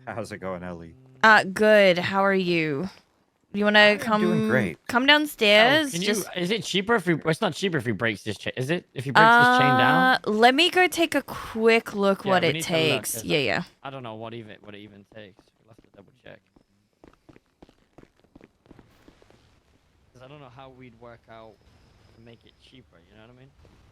How's it going, Ellie? Good. How are you? You wanna I'm doing great. come Oh, downstairs? can you? Just Is it cheaper if we? Well, it's not cheaper if he breaks this chain. Is it? If he breaks this chain down? let me go take a quick look Yeah, what we it need to look, takes. 'cause Yeah, yeah. I don't know what it even takes. We'll have to double check. 'Cause I don't know how we'd work out to make it cheaper. You know what I mean?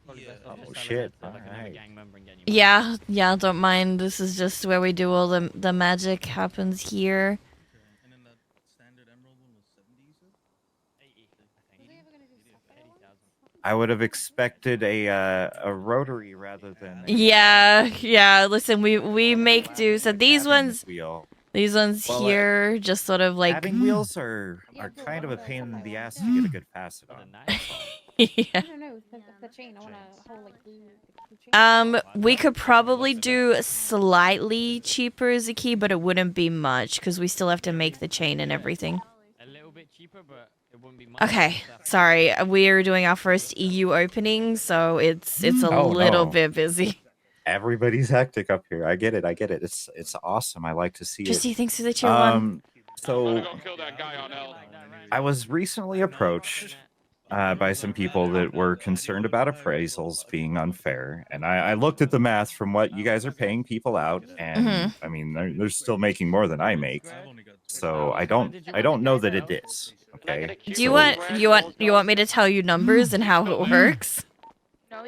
Probably best off Oh, just selling shit. it to like another Alright. gang member and getting you. Yeah, yeah, don't mind. This is just where we do all the magic happens here. And then that standard emerald one was 70, you said? 80, I think. 80,000. I would have expected a rotary rather than. Yeah, yeah. Listen, we make do. So these Having ones, wheel. these ones Well, here, just sort of like. Having wheels are kind of a pain in the ass to get a good facet Oh, the on. knife. Yeah. I don't know. The chain. I want to hold like glue the chain. We could probably do slightly cheaper Zaki, but it wouldn't be much because we still have to make the chain and everything. A little bit cheaper, but it wouldn't be much. Okay, sorry. We're doing our first EU opening, so it's a Oh, little no. bit busy. Everybody's hectic up here. I get it. I get it. It's awesome. I like to see Just it. thinks that you're one. So Go kill that guy on L. I was recently approached by some people that were concerned about appraisals being unfair, and I looked at the math from what you guys are paying people out, and I mean they're still making more than I make, so I don't know that it is. Okay. Do you want me to tell you numbers and how it works?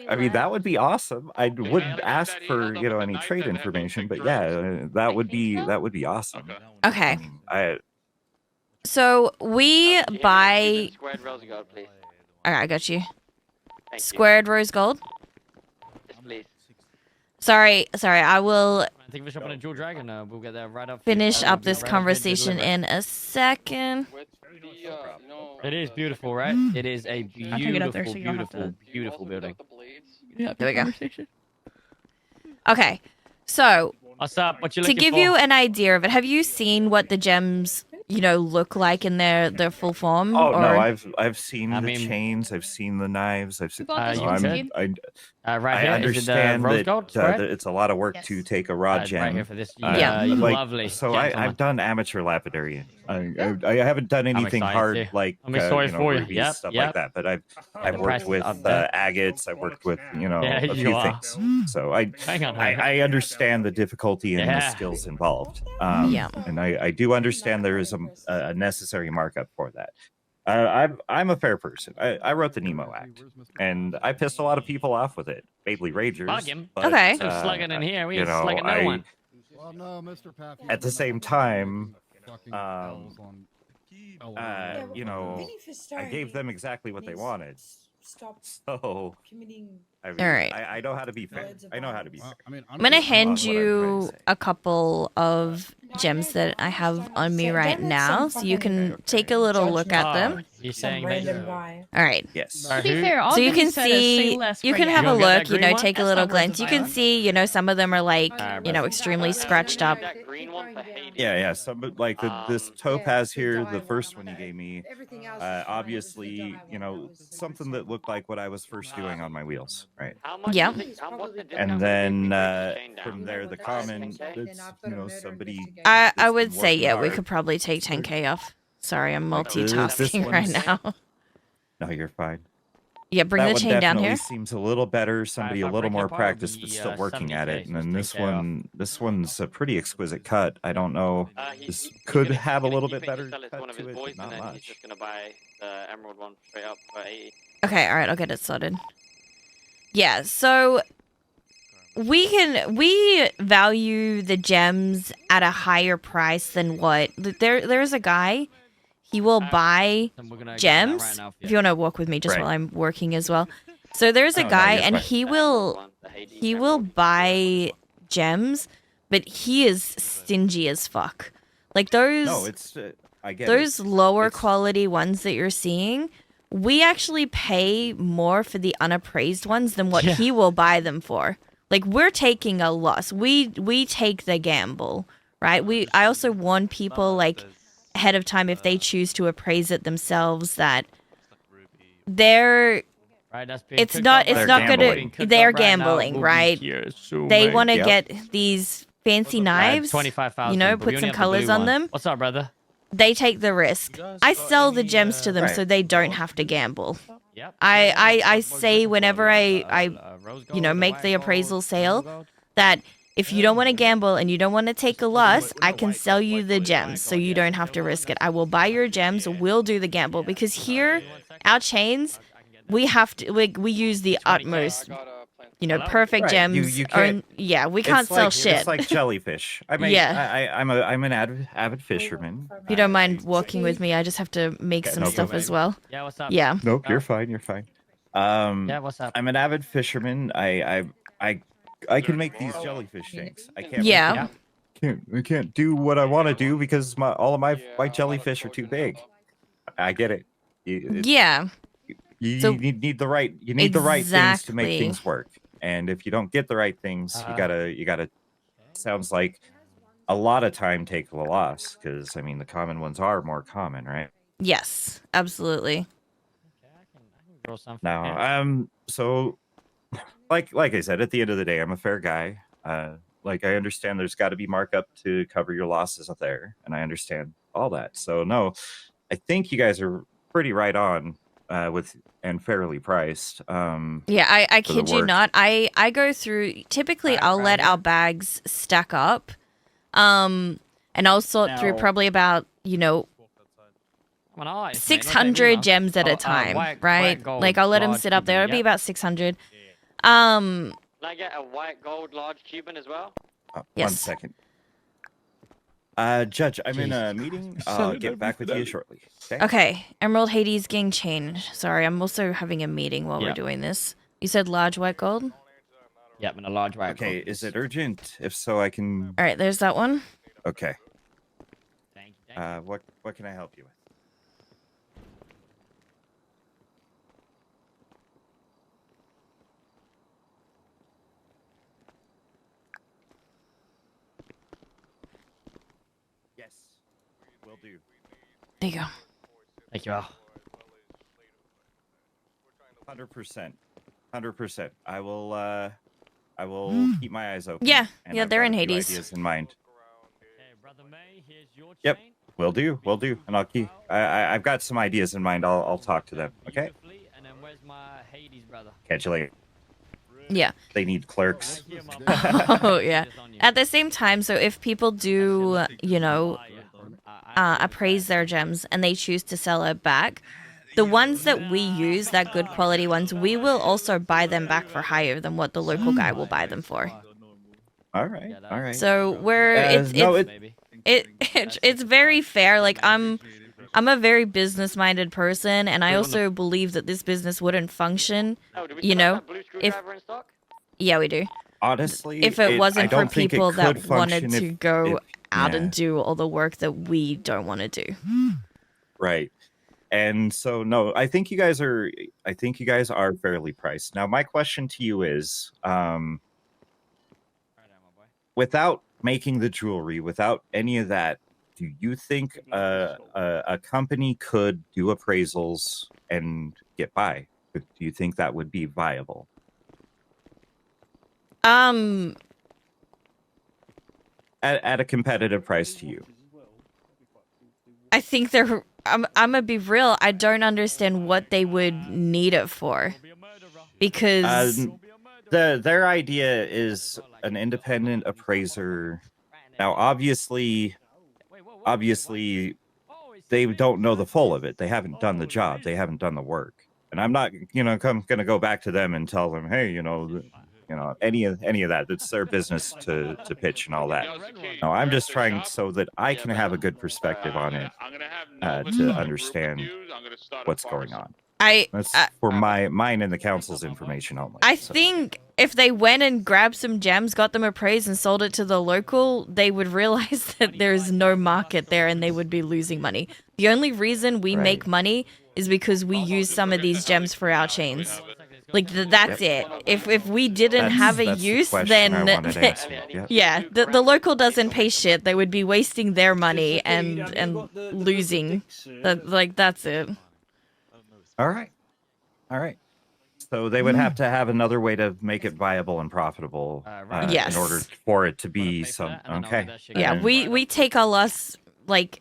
I mean that would be awesome. I wouldn't ask for any trade information, but yeah, that would be awesome. Okay. I So we buy. Squared rose gold, please. Alright, I got you. Thank Squared rose gold. you. Yes, please. Sorry. I will I think we're shopping a jewel dragon. We'll get there right up. finish We'll up be this right up here to conversation deliver. in a second. With the, It is beautiful, right? It is a I'll take it up there beautiful, so you don't have beautiful, to- beautiful building. There we go. Okay, so What's up? What you to looking give for? you an idea of it, have you seen what the gems, look like in their full form? Oh or... no, I've seen I the mean- chains, I've seen the knives, I've seen. bought this you one, said- Steve? right I here. understand is it, rose that, gold, that it's a lot of work to Yes. take a raw right gem. here for this. Yeah. You like, lovely. So gentleman. I've done amateur lapidary. I haven't done anything excited hard too. like I'm excited for you. rubies, Yep, stuff yep. like that. But I've The worked price with up there. agates. I've worked with Yeah, a you few are. things. So Hang on. I understand the difficulty and the Yeah. skills involved. Yeah. And I do understand there is a necessary markup for that. I'm a fair person. I wrote the Nemo Act, and I pissed a lot of people off with it, mainly ragers. Bug him. but, Okay. Still slugging in here. We you ain't know, slugging no one. Well, no, Mr. Pappy. At the same time, Fucking um, bells on I gave them exactly what they wanted. Stop So committing. I mean, All right. I know how to be fair. I know how to be fair. I mean, I'm gonna hand what I'm trying to you say. a couple of gems that I have on me right now, so you can take a little look at them. You're Some saying random that. guy. All right. Yes. To be fair, all So you that he can said is say see, less you for can have a You gonna get look, that green one? take a That's little not worth glance. the You can violence. see, some of them are like, Alright, extremely scratched up. That green one for Hades. Yeah. Some like this topaz here, the first one you gave me. Everything else is fine, Obviously, it's the guy one. something that looked like what I was first doing on my wheels, right? How much Yeah. is it? What's the discount And if then we break the chain down? from there, the common, that's somebody. I that's would been say, working yeah, we hard. could probably take 10K off. Sorry, I'm Like, this multitasking right one's- now. No, you're fine. Yeah, bring That the one chain down definitely here. seems a little better. Somebody if a I little break it more apart, practiced, it'll but be, still working at 70K, it. so And then it's this 10K off. this one's a pretty exquisite cut. I don't know. This could have a little bit better Sell it to cut one of to his it, boys, but and not then he's much. just gonna buy the emerald one straight up for 80. Okay, all right, I'll get it started. Yeah, so we value the gems at a higher price than what there's a guy, he will buy And we're gonna get that gems. right now for If you want to walk with me just Right. while I'm working as well. So there's a Oh, no, guy you're and fine. he The will emerald one, the Hades he emerald. will buy gems, but he is stingy as fuck. Like those No, it's I get those it. lower It's- quality ones that you're seeing, we actually pay more for the unappraised ones than what Yeah. he will buy them for. Like we're taking a loss. We take the gamble, right? I also warn people like ahead of time if they choose to appraise it themselves that they're Right, that's being it's cooked not up it's right They're not now. gonna gambling. Being cooked they're up right now, gambling, will be right? here soon, They mate. want to Yep. get these fancy knives, 25,000. you know, but we put only some have the colors blue on one. them. What's up, brother? They take the risk. You guys I got sell the any, gems to them Right. so they don't rose have to gold gamble. stuff? Yep. I What say you looking whenever for? I Rose you know, gold, make white the gold, appraisal sale, emerald gold? that if you don't want to gamble and you don't want to take a loss, I no, can white sell gold, you white the gold, yeah, gems white so gold, you yeah. don't have to risk it. I will buy your gems, we'll do the gamble, because here, our chains, we have to, we use the 20K. utmost, I got a plan. you know, Hello? perfect Right, gems. you can't- Yeah, we can't It's sell like shit. it's like jellyfish. Yeah. I'm an avid fisherman. If you don't mind walking with me, I just have to make Okay, some no stuff problem. as well. Yeah, what's up? Yeah. Nope, you're Oh. fine. You're fine. Yeah, what's up? I'm an avid fisherman. I can make these jellyfish tanks. I can't. Yeah. I can't do what I want to do because all of my jellyfish are too big. I get it. Yeah. You So- need the right things to make Exactly. things work. And if you don't get the right things, you gotta. Sounds like a lot of time take the loss because I mean the common ones are more common, right? Yes, absolutely. Okay, I can grow something. Now, yeah. so like I said, at the end of the day, I'm a fair guy. Like I understand there's got to be markup to cover your losses up there, and I understand all that. So no, I think you guys are pretty right on with and fairly priced. Yeah, I for the kid you work. not. I go through, typically I'll let our bags stack up. And I'll sort through Now- probably about, you know, I'm an artist, mate, not 600 anyone. gems at Oh, a time, white right? gold, Like I'll let them large sit up there. It'll Cuban, be yep. about 600. Can I get a white gold large Cuban as well? One Yes. second. Judge, I'm in a meeting. I'll get back with you shortly. Okay. Okay, Emerald Hades getting changed. Sorry, I'm also having a meeting while we're Yeah. doing this. You said large white gold? Yep, and a large white Okay, gold. is it urgent? If so, I can. All right, there's that one. Okay. Thank you. What can I help you with? Yes, will do. There you go. Thank you all. 100%. 100%. I will keep my eyes open. Yeah, and yeah, I've they're got in a few Hades. Ideas in mind. Okay, brother May, here's your Yep. chain. Will do. And I'll keep. I've got some ideas in mind. I'll talk to them. Okay. Beautifully, and then where's my Hades brother? Catch you later. Yeah. They need clerks. Right here, my brother. Oh, yeah. Just on you. At the same time, so if people do, you know, appraise their gems and they choose to sell it back, the ones that we use, that good quality ones, we will also buy them back for higher than what the local guy will buy them for. All right. All right. So we're no, it's very fair. Like I'm a very business minded person, and I also believe that this business wouldn't function. Oh, do we You still have know, that blue if- screwdriver in stock? Yeah, we do. honestly, If it I wasn't for don't think it people that could wanted function to if- go out yeah. and do all the work that we don't want to do. Right. And so no, I think you guys are fairly priced. Now my question to you is without making the jewelry, without any of that, do you think a company could do appraisals and get by? Do you think that would be viable? At a competitive price to you? I think they're. I'm gonna be real. I don't understand what they would need it for, because Their idea is an independent appraiser. Now, obviously, they don't know the full of it. They haven't done the job. They haven't done the work. And I'm not, going to go back to them and tell them, hey, any of that. It's their business to pitch and all that. No, I'm just trying so that I can have a good perspective on it to understand what's going on. That's for mine and the council's information only. I so. think if they went and grabbed some gems, got them appraised, and sold it to the local, they would realize that there's no market there and they would be losing money. The only reason we make money is because we use some of these gems for our chains. Like that's it. If we didn't have a that's the use, question then I wanted to ask you. Yep. yeah, the local doesn't pay shit. They would be wasting their money and losing. That's it. All right. So they would have to have another way to make it viable and profitable Right. Yes. in order for it to Wanna be pay for some. that, and then I'll Okay. get that shit Yeah, going. we take our loss like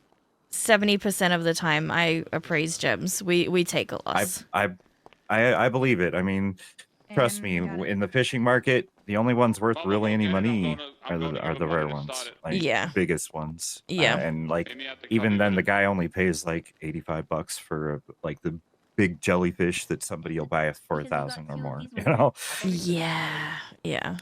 70% of the time I appraise gems. We take a loss. I believe it. I mean, trust me, in the fishing market, the only ones worth really any money are the rare ones, like Yeah. the biggest ones. Yeah. And like even then, the guy only pays like $85 for like the big jellyfish that somebody will buy for 1,000 or more. You know. Yeah. Yeah.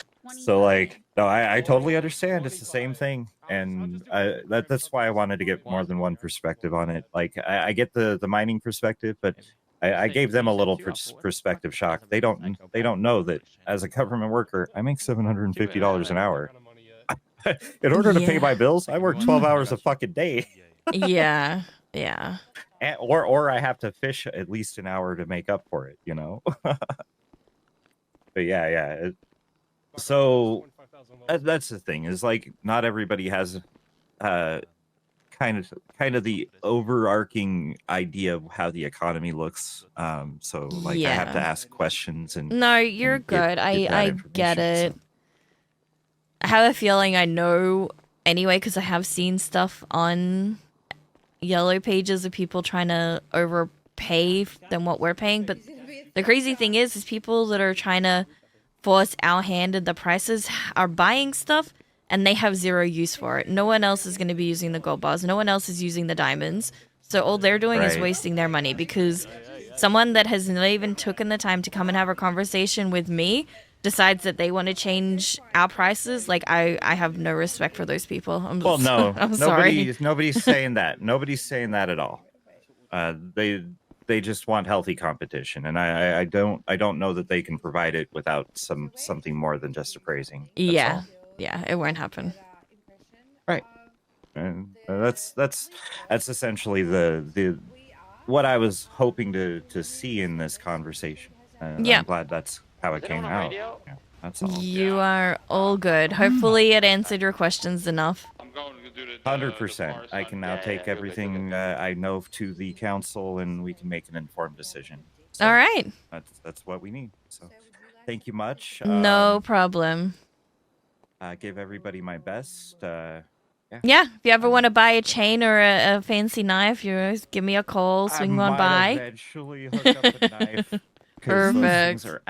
So like, no, I totally understand. It's the same thing, and that's why I wanted to get more than one perspective on it. Like, I get the mining perspective, but I gave them a little perspective shock. They don't know that as a government worker, I make $750 an hour. In order to pay Yeah. my bills, I work 12 hours a fucking day, Yeah. Yeah. or I have to fish at least an hour to make up for it. You know. But yeah. So that's the thing is like not everybody has kind of the overarching idea of how the economy looks. So like I have to Yeah. ask questions and No, you're and get good. that I get information, it. so. I have a feeling I know anyway because I have seen stuff on yellow pages of people trying to overpay than what we're paying. But the crazy thing is people that are trying to force our hand at the prices are buying stuff and they have zero use for it. No one else is going to be using the gold bars. No one else is using the diamonds. So all they're doing is Right. wasting their money because someone that has not even taken the time to come and have a conversation with me decides that they want to change our prices. Like I have no respect for those people. Well, no, I'm sorry. nobody's saying that. Nobody's saying that at all. They just want healthy competition, and I don't know that they can provide it without something more than just appraising. That's Yeah. all. Yeah, it won't happen. Right. And that's essentially the what I was hoping to see in this conversation. And Yeah. I'm glad that's how it Is it came on the out. radio? Yeah, that's all. You are all good. Hopefully it answered your questions enough. I'm going to do the 100%. I can now Yeah, take yeah, everything I know to the council, and we can make an informed decision. So All right. that's what we need. So thank you much. No problem. Give everybody my best. Yeah, if you ever want to buy a chain or a fancy knife, you always give me a call, swing I on might by. eventually hook up a knife. 'Cause those things Perfect. are